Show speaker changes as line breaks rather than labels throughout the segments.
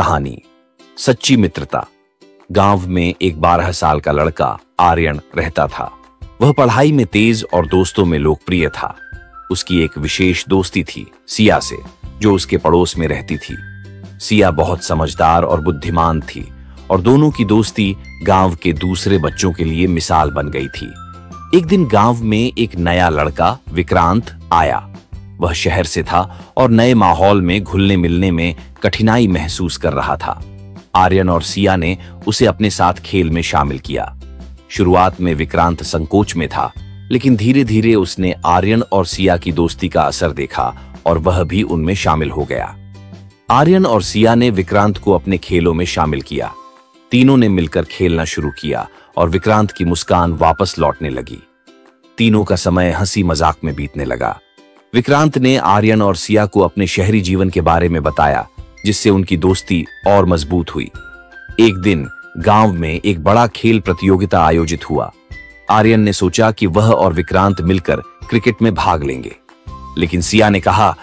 कहानी सच्ची मित्रता। गांव में एक 12 साल का लड़का आर्यन रहता था। वह पढ़ाई में तेज और दोस्तों में लोकप्रिय था। उसकी एक विशेष दोस्ती थी सिया से, जो उसके पड़ोस में रहती थी। सिया बहुत समझदार और बुद्धिमान थी और दोनों की दोस्ती गांव के दूसरे बच्चों के लिए मिसाल बन गई थी। एक दिन गांव में एक नया लड़का विक्रांत आया। वह शहर से था और नए माहौल में घुलने मिलने में कठिनाई महसूस कर रहा था। आर्यन और सिया ने उसे अपने साथ खेल में शामिल किया। शुरुआत में विक्रांत संकोच में था, लेकिन धीरे धीरे उसने आर्यन और सिया की दोस्ती का असर देखा और वह भी उनमें शामिल हो गया। आर्यन और सिया ने विक्रांत को अपने खेलों में शामिल किया। तीनों ने मिलकर खेलना शुरू किया और विक्रांत की मुस्कान वापस लौटने लगी। तीनों का समय हंसी मजाक में बीतने लगा। विक्रांत ने आर्यन और सिया को अपने शहरी जीवन के बारे में बताया, जिससे उनकी दोस्ती और मजबूत हुई। एक दिन गांव में एक बड़ा खेल प्रतियोगिता आयोजित हुआ। आर्यन ने सोचा कि वह और विक्रांत मिलकर क्रिकेट में भाग लेंगे, लेकिन सिया ने कहा,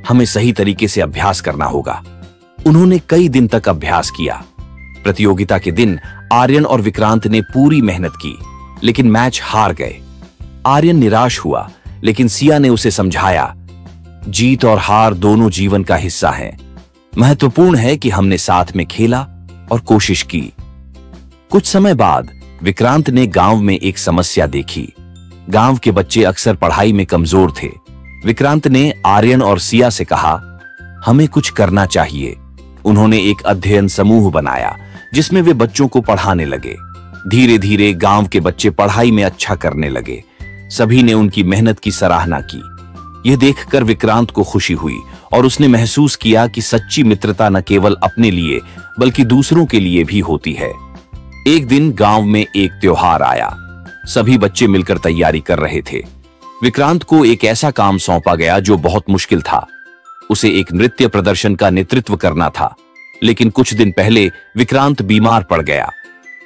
हमें सही तरीके से अभ्यास करना होगा। उन्होंने कई दिन तक अभ्यास किया। प्रतियोगिता के दिन आर्यन और विक्रांत ने पूरी मेहनत की, लेकिन मैच हार गए। आर्यन निराश हुआ, लेकिन सिया ने उसे समझाया, जीत और हार दोनों जीवन का हिस्सा हैं। महत्वपूर्ण है कि हमने साथ में खेला और कोशिश की। कुछ समय बाद विक्रांत ने गांव में एक समस्या देखी। गांव के बच्चे अक्सर पढ़ाई में कमजोर थे। विक्रांत ने आर्यन और सिया से कहा, हमें कुछ करना चाहिए। उन्होंने एक अध्ययन समूह बनाया, जिसमें वे बच्चों को पढ़ाने लगे। धीरे धीरे गांव के बच्चे पढ़ाई में अच्छा करने लगे। सभी ने उनकी मेहनत की सराहना की। यह देखकर विक्रांत को खुशी हुई और उसने महसूस किया कि सच्ची मित्रता न केवल अपने लिए बल्कि दूसरों के लिए भी होती है। एक दिन गांव में एक त्योहार आया। सभी बच्चे मिलकर तैयारी कर रहे थे। विक्रांत को एक ऐसा काम सौंपा गया जो बहुत मुश्किल था। उसे एक नृत्य प्रदर्शन का नेतृत्व करना था, लेकिन कुछ दिन पहले विक्रांत बीमार पड़ गया।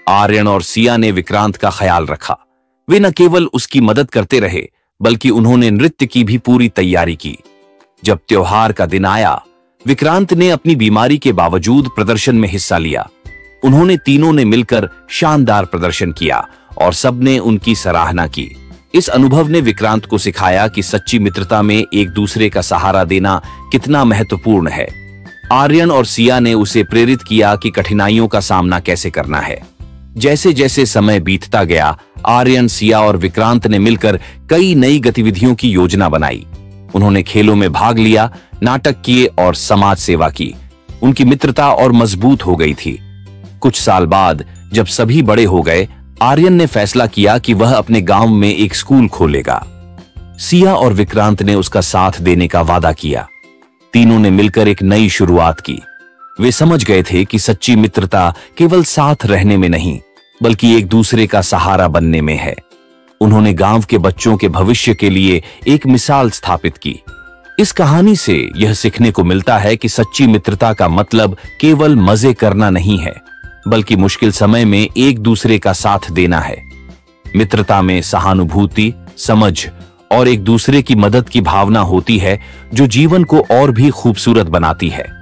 आर्यन और सिया ने विक्रांत का ख्याल रखा। वे न केवल उसकी मदद करते रहे, बल्कि उन्होंने नृत्य की भी पूरी तैयारी की। जब त्योहार का दिन आया, विक्रांत ने अपनी बीमारी के बावजूद प्रदर्शन में हिस्सा लिया। उन्होंने तीनों ने मिलकर शानदार प्रदर्शन किया और सबने उनकी सराहना की। इस अनुभव ने विक्रांत को सिखाया कि सच्ची मित्रता में एक दूसरे का सहारा देना कितना महत्वपूर्ण है। आर्यन और सिया ने उसे प्रेरित किया कि कठिनाइयों का सामना कैसे करना है। जैसे जैसे समय बीतता गया, आर्यन, सिया और विक्रांत ने मिलकर कई नई गतिविधियों की योजना बनाई। उन्होंने खेलों में भाग लिया, नाटक किए और समाज सेवा की। उनकी मित्रता और मजबूत हो गई थी। कुछ साल बाद जब सभी बड़े हो गए, आर्यन ने फैसला किया कि वह अपने गांव में एक स्कूल खोलेगा। सिया और विक्रांत ने उसका साथ देने का वादा किया। तीनों ने मिलकर एक नई शुरुआत की। वे समझ गए थे कि सच्ची मित्रता केवल साथ रहने में नहीं, बल्कि एक दूसरे का सहारा बनने में है। उन्होंने गांव के बच्चों के भविष्य के लिए एक मिसाल स्थापित की। इस कहानी से यह सीखने को मिलता है कि सच्ची मित्रता का मतलब केवल मजे करना नहीं है, बल्कि मुश्किल समय में एक दूसरे का साथ देना है। मित्रता में सहानुभूति, समझ और एक दूसरे की मदद की भावना होती है, जो जीवन को और भी खूबसूरत बनाती है।